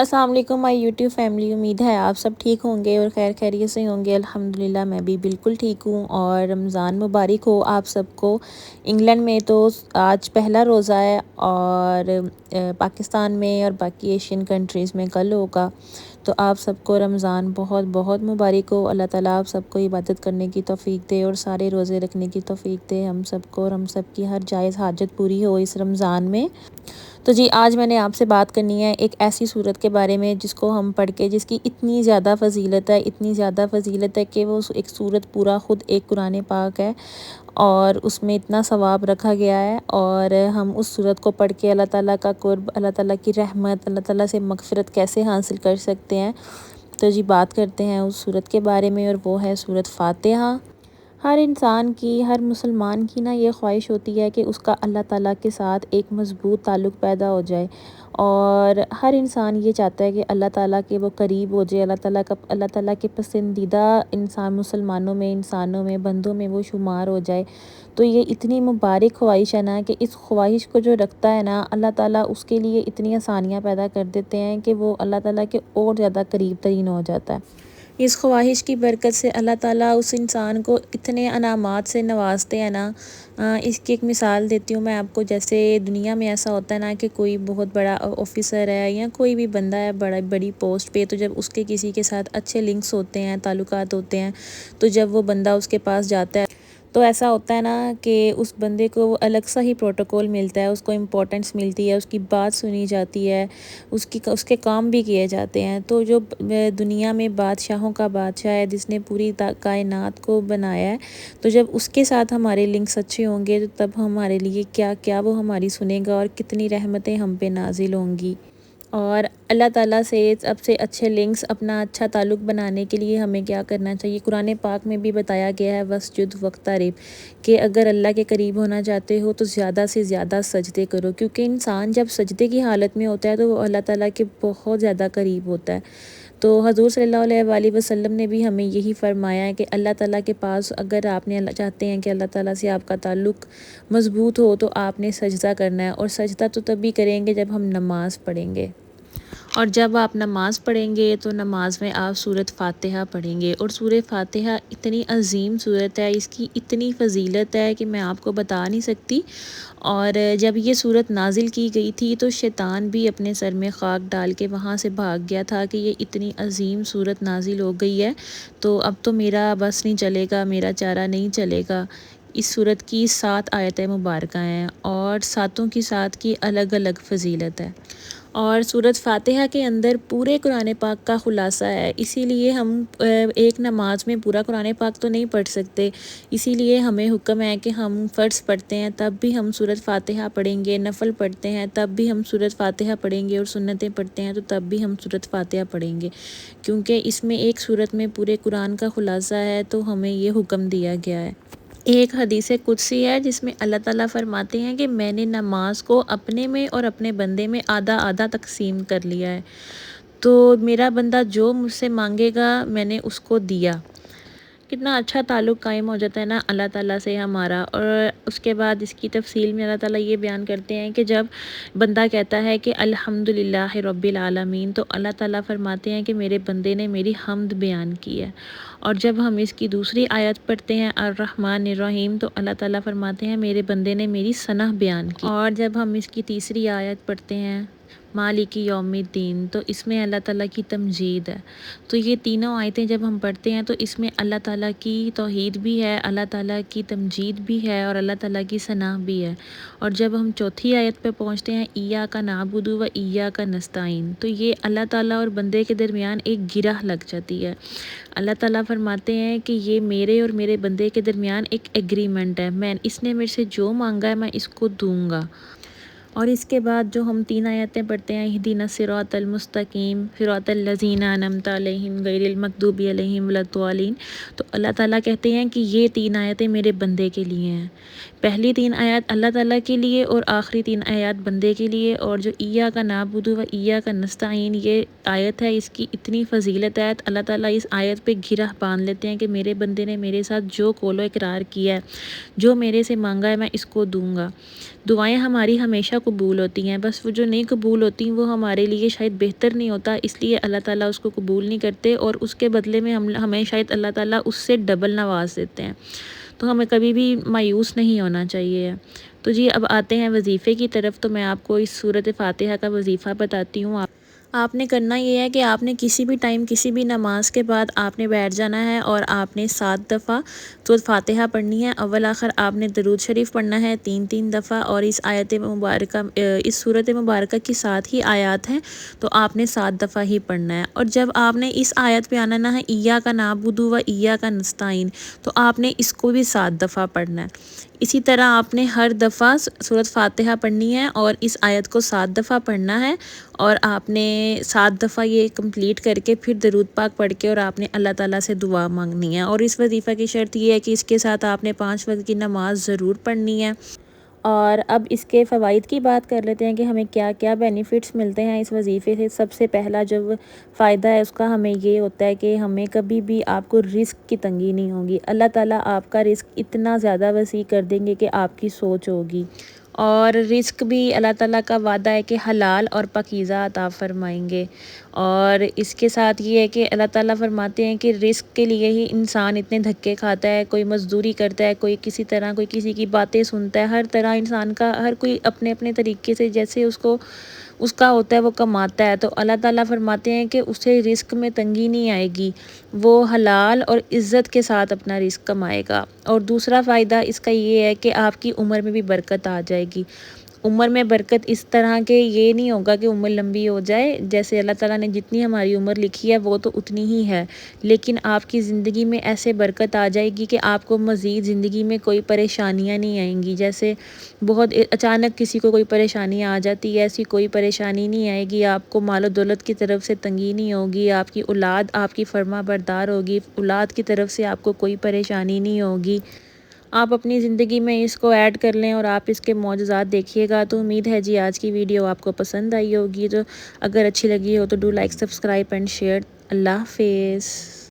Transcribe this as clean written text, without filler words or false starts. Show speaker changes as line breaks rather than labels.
السلام علیکم مائی YouTube family, امید ہے آپ سب ٹھیک ہوں گے اور خیر خیریت سے ہوں گے۔ الحمدللہ میں بھی بالکل ٹھیک ہوں، اور رمضان مبارک ہو آپ سب کو۔ انگلینڈ میں تو آج پہلا روزہ ہے، اور پاکستان میں اور باقی ایشین کنٹریز میں کل ہوگا۔ تو آپ سب کو رمضان بہت بہت مبارک ہو۔ اللہ تعالیٰ آپ سب کو عبادت کرنے کی توفیق دے اور سارے روزے رکھنے کی توفیق دے ہم سب کو، اور ہم سب کی ہر جائز حاجت پوری ہو اس رمضان میں۔ تو جی، آج میں نے آپ سے بات کرنی ہے ایک ایسی صورت کے بارے میں جس کو ہم پڑھ کے، جس کی اتنی زیادہ فضیلت ہے، اتنی زیادہ فضیلت ہے کہ وہ ایک صورت پورا خود ایک قرآن پاک ہے، اور اس میں اتنا ثواب رکھا گیا ہے۔ اور ہم اس صورت کو پڑھ کے اللہ تعالیٰ کا قرب، اللہ تعالیٰ کی رحمت، اللہ تعالیٰ سے مغفرت کیسے حاصل کر سکتے ہیں۔ تو جی، بات کرتے ہیں اس صورت کے بارے میں، اور وہ ہے سورۃ فاتحہ۔ ہر انسان کی، ہر مسلمان کی یہ خواہش ہوتی ہے کہ اس کا اللہ تعالیٰ کے ساتھ ایک مضبوط تعلق پیدا ہو جائے، اور ہر انسان یہ چاہتا ہے کہ اللہ تعالیٰ کے وہ قریب ہو جائے، اللہ تعالیٰ کے پسندیدہ انسان، مسلمانوں میں، انسانوں میں، بندوں میں وہ شمار ہو جائے۔ تو یہ اتنی مبارک خواہش ہے کہ اس خواہش کو جو رکھتا ہے اللہ تعالیٰ اس کے لیے اتنی آسانیاں پیدا کر دیتے ہیں کہ وہ اللہ تعالیٰ کے اور زیادہ قریب ترین ہو جاتا ہے۔ اس خواہش کی برکت سے اللہ تعالیٰ اس انسان کو اتنے انعامات سے نوازتے ہیں اس کی ایک مثال دیتی ہوں میں آپ کو۔ جیسے دنیا میں ایسا ہوتا ہے کہ کوئی بہت بڑا آفیسر ہے یا کوئی بھی بندہ ہے بڑی پوسٹ پہ، تو جب اس کے کسی کے ساتھ اچھے لنکس ہوتے ہیں، تعلقات ہوتے ہیں، تو جب وہ بندہ اس کے پاس جاتا ہے تو ایسا ہوتا ہے کہ اس بندے کو وہ الگ سا ہی پروٹوکول ملتا ہے، اس کو امپورٹنس ملتی ہے، اس کی بات سنی جاتی ہے، اس کے کام بھی کیے جاتے ہیں۔ تو جو دنیا میں بادشاہوں کا بادشاہ ہے، جس نے پوری کائنات کو بنایا ہے، تو جب اس کے ساتھ ہمارے لنکس اچھے ہوں گے تو تب ہمارے لیے کیا وہ ہماری سنے گا، اور کتنی رحمتیں ہم پہ نازل ہوں گی۔ اور اللہ تعالیٰ سے سب سے اچھے لنکس، اپنا اچھا تعلق بنانے کے لیے ہمیں کیا کرنا چاہیے؟ قرآن پاک میں بھی بتایا گیا ہے وَاسْجُدْ وَاقْتَرِب، کہ اگر اللہ کے قریب ہونا چاہتے ہو تو زیادہ سے زیادہ سجدے کرو، کیونکہ انسان جب سجدے کی حالت میں ہوتا ہے تو وہ اللہ تعالیٰ کے بہت زیادہ قریب ہوتا ہے۔ تو حضور صلی اللہ علیہ وآلہ وسلم نے بھی ہمیں یہی فرمایا ہے کہ اللہ تعالیٰ کے پاس اگر آپ نے چاہتے ہیں کہ اللہ تعالیٰ سے آپ کا تعلق مضبوط ہو تو آپ نے سجدہ کرنا ہے، اور سجدہ تو تب بھی کریں گے جب ہم نماز پڑھیں گے۔ اور جب آپ نماز پڑھیں گے تو نماز میں آپ سورۃ فاتحہ پڑھیں گے، اور سورۃ فاتحہ اتنی عظیم سورت ہے، اس کی اتنی فضیلت ہے کہ میں آپ کو بتا نہیں سکتی۔ اور جب یہ سورت نازل کی گئی تھی تو شیطان بھی اپنے سر میں خاک ڈال کے وہاں سے بھاگ گیا تھا کہ یہ اتنی عظیم سورت نازل ہو گئی ہے، تو اب تو میرا بس نہیں چلے گا، میرا چارہ نہیں چلے گا۔ اس سورت کی 7 آیتیں مبارکہ ہیں، اور ساتوں کی سات کی الگ الگ فضیلت ہے۔ اور سورۃ فاتحہ کے اندر پورے قرآن پاک کا خلاصہ ہے، اسی لیے ہم ایک نماز میں پورا قرآن پاک تو نہیں پڑھ سکتے، اسی لیے ہمیں حکم ہے کہ ہم فرض پڑھتے ہیں تب بھی ہم سورۃ فاتحہ پڑھیں گے، نفل پڑھتے ہیں تب بھی ہم سورۃ فاتحہ پڑھیں گے، اور سنتیں پڑھتے ہیں تو تب بھی ہم سورۃ فاتحہ پڑھیں گے، کیونکہ اس میں ایک سورت میں پورے قرآن کا خلاصہ ہے، تو ہمیں یہ حکم دیا گیا ہے۔ ایک حدیث قدسی ہے جس میں اللہ تعالیٰ فرماتے ہیں کہ میں نے نماز کو اپنے میں اور اپنے بندے میں آدھا آدھا تقسیم کر لیا ہے، تو میرا بندہ جو مجھ سے مانگے گا میں نے اس کو دیا۔ کتنا اچھا تعلق قائم ہو جاتا ہے اللہ تعالیٰ سے ہمارا۔ اور اس کے بعد اس کی تفصیل میں اللہ تعالیٰ یہ بیان کرتے ہیں کہ جب بندہ کہتا ہے کہ الحمدللہ رب العالمین، تو اللہ تعالیٰ فرماتے ہیں کہ میرے بندے نے میری حمد بیان کی ہے۔ اور جب ہم اس کی دوسری آیت پڑھتے ہیں الرحمن الرحیم، تو اللہ تعالیٰ فرماتے ہیں میرے بندے نے میری ثنا بیان کی۔ اور جب ہم اس کی تیسری آیت پڑھتے ہیں مالک یوم الدین، تو اس میں اللہ تعالیٰ کی تمجید ہے۔ تو یہ تینوں آیتیں جب ہم پڑھتے ہیں تو اس میں اللہ تعالیٰ کی توحید بھی ہے، اللہ تعالیٰ کی تمجید بھی ہے، اور اللہ تعالیٰ کی ثنا بھی ہے۔ اور جب ہم چوتھی آیت پہ پہنچتے ہیں ایاک نعبد و ایاک نستعین، تو یہ اللہ تعالیٰ اور بندے کے درمیان ایک گرہ لگ جاتی ہے۔ اللہ تعالیٰ فرماتے ہیں کہ یہ میرے اور میرے بندے کے درمیان ایک ایگریمنٹ ہے، اس نے میرے سے جو مانگا ہے میں اس کو دوں گا۔ اور اس کے بعد جو ہم 3 آیتیں پڑھتے ہیں اہدنا الصراط المستقیم صراط الذین انعمت علیہم غیر المغضوب علیہم ولا الضالین، تو اللہ تعالیٰ کہتے ہیں کہ یہ 3 آیتیں میرے بندے کے لیے ہیں۔ پہلی 3 آیات اللہ تعالیٰ کے لیے اور آخری 3 آیات بندے کے لیے۔ اور جو ایاک نعبد و ایاک نستعین یہ آیت ہے، اس کی اتنی فضیلت ہے، اللہ تعالیٰ اس آیت پہ گرہ باندھ لیتے ہیں کہ میرے بندے نے میرے ساتھ جو قول و اقرار کیا ہے، جو میرے سے مانگا ہے میں اس کو دوں گا۔ دعائیں ہماری ہمیشہ قبول ہوتی ہیں، بس وہ جو نہیں قبول ہوتی وہ ہمارے لیے شاید بہتر نہیں ہوتا، اس لیے اللہ تعالیٰ اس کو قبول نہیں کرتے، اور اس کے بدلے میں ہمیں شاید اللہ تعالیٰ اس سے ڈبل نواز دیتے ہیں۔ تو ہمیں کبھی بھی مایوس نہیں ہونا چاہیے۔ تو جی اب آتے ہیں وظیفے کی طرف، تو میں آپ کو اس سورۃ فاتحہ کا وظیفہ بتاتی ہوں۔ آپ نے کرنا یہ ہے کہ آپ نے کسی بھی ٹائم کسی بھی نماز کے بعد آپ نے بیٹھ جانا ہے اور آپ نے 7 دفعہ سورۃ فاتحہ پڑھنی ہے۔ اول آخر آپ نے درود شریف پڑھنا ہے 3 دفعہ، اور اس آیت مبارکہ اس سورۃ مبارکہ کی 7 ہی آیات ہیں تو آپ نے 7 دفعہ ہی پڑھنا ہے۔ اور جب آپ نے اس آیت پہ آنا ہے ایاک نعبد و ایاک نستعین، تو آپ نے اس کو بھی 7 دفعہ پڑھنا ہے۔ اسی طرح آپ نے ہر دفعہ سورۃ فاتحہ پڑھنی ہے اور اس آیت کو 7 دفعہ پڑھنا ہے، اور آپ نے 7 دفعہ یہ کمپلیٹ کر کے پھر درود پاک پڑھ کے اور آپ نے اللہ تعالیٰ سے دعا مانگنی ہے۔ اور اس وظیفہ کی شرط یہ ہے کہ اس کے ساتھ آپ نے 5 وقت کی نماز ضرور پڑھنی ہے۔ اور اب اس کے فوائد کی بات کر لیتے ہیں کہ ہمیں کیا کیا بینیفٹس ملتے ہیں اس وظیفے سے۔ سب سے پہلا جو فائدہ ہے اس کا ہمیں یہ ہوتا ہے کہ ہمیں کبھی بھی آپ کو رزق کی تنگی نہیں ہوگی۔ اللہ تعالیٰ آپ کا رزق اتنا زیادہ وسیع کر دیں گے کہ آپ کی سوچ ہوگی، اور رزق بھی اللہ تعالیٰ کا وعدہ ہے کہ حلال اور پاکیزہ عطا فرمائیں گے۔ اور اس کے ساتھ یہ ہے کہ اللہ تعالیٰ فرماتے ہیں کہ رزق کے لیے ہی انسان اتنے دھکے کھاتا ہے، کوئی مزدوری کرتا ہے، کوئی کسی طرح کوئی کسی کی باتیں سنتا ہے، ہر طرح انسان کا ہر کوئی اپنے اپنے طریقے سے جیسے اس کا ہوتا ہے وہ کماتا ہے۔ تو اللہ تعالیٰ فرماتے ہیں کہ اسے رزق میں تنگی نہیں آئے گی، وہ حلال اور عزت کے ساتھ اپنا رزق کمائے گا۔ اور دوسرا فائدہ اس کا یہ ہے کہ آپ کی عمر میں بھی برکت آ جائے گی۔ عمر میں برکت اس طرح کہ یہ نہیں ہوگا کہ عمر لمبی ہو جائے، جیسے اللہ تعالیٰ نے جتنی ہماری عمر لکھی ہے وہ تو اتنی ہی ہے، لیکن آپ کی زندگی میں ایسے برکت آ جائے گی کہ آپ کو مزید زندگی میں کوئی پریشانیاں نہیں آئیں گی۔ جیسے بہت اچانک کسی کو کوئی پریشانی آ جاتی ہے، ایسی کوئی پریشانی نہیں آئے گی۔ آپ کو مال و دولت کی طرف سے تنگی نہیں ہوگی، آپ کی اولاد آپ کی فرما بردار ہوگی، اولاد کی طرف سے آپ کو کوئی پریشانی نہیں ہوگی۔ آپ اپنی زندگی میں اس کو ایڈ کر لیں اور آپ اس کے معجزات دیکھیے گا۔ تو امید ہے جی آج کی ویڈیو آپ کو پسند آئی ہوگی، تو اگر اچھی لگی ہو تو do like subscribe and share. اللہ حافظ۔